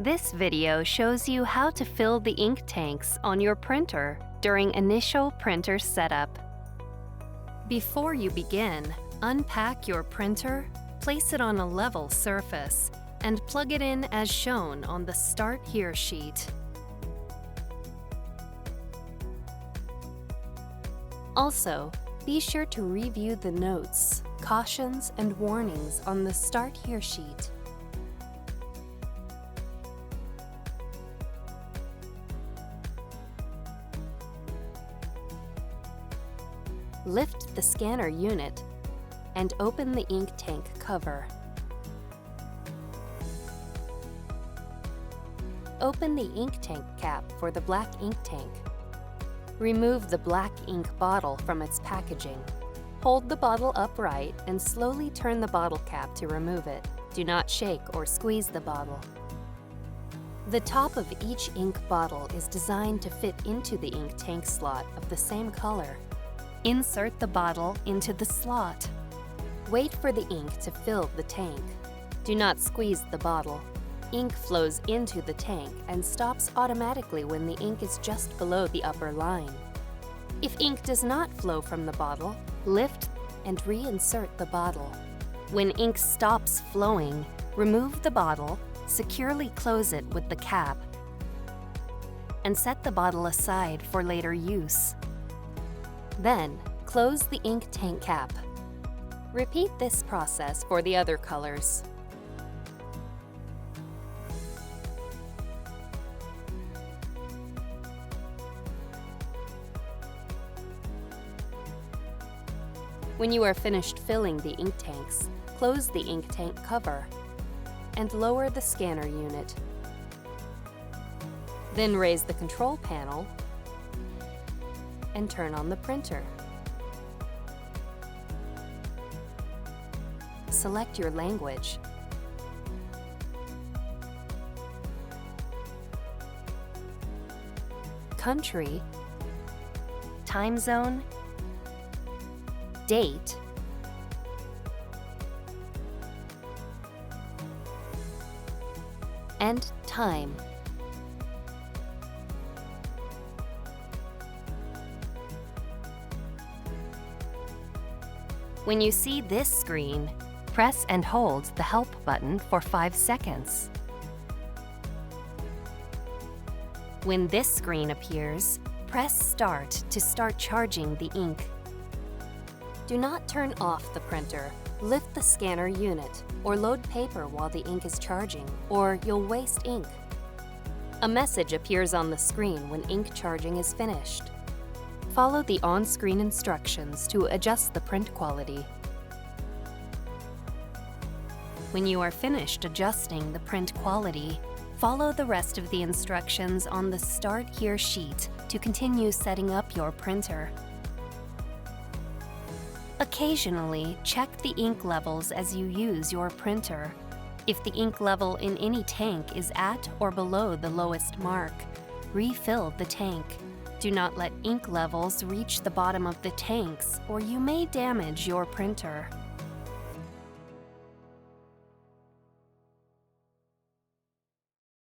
This video shows you how to fill the ink tanks on your printer during initial printer setup. Before you begin, unpack your printer, place it on a level surface, and plug it in as shown on the Start Here sheet. Also, be sure to review the notes, cautions, and warnings on the Start Here sheet. Lift the scanner unit and open the ink tank cover. Open the ink tank cap for the black ink tank. Remove the black ink bottle from its packaging. Hold the bottle upright and slowly turn the bottle cap to remove it. Do not shake or squeeze the bottle. The top of each ink bottle is designed to fit into the ink tank slot of the same color. Insert the bottle into the slot. Wait for the ink to fill the tank. Do not squeeze the bottle. Ink flows into the tank and stops automatically when the ink is just below the upper line. If ink does not flow from the bottle, lift and reinsert the bottle. When ink stops flowing, remove the bottle, securely close it with the cap, and set the bottle aside for later use. Then, close the ink tank cap. Repeat this process for the other colors. When you are finished filling the ink tanks, close the ink tank cover and lower the scanner unit. Then raise the control panel and turn on the printer. Select your language. Country, time zone, date, and time. When you see this screen, press and hold the Help button for 5 seconds. When this screen appears, press Start to start charging the ink. Do not turn off the printer, lift the scanner unit, or load paper while the ink is charging, or you'll waste ink. A message appears on the screen when ink charging is finished. Follow the on-screen instructions to adjust the print quality. When you are finished adjusting the print quality, follow the rest of the instructions on the Start Here sheet to continue setting up your printer. Occasionally, check the ink levels as you use your printer. If the ink level in any tank is at or below the lowest mark, refill the tank. Do not let ink levels reach the bottom of the tanks, or you may damage your printer.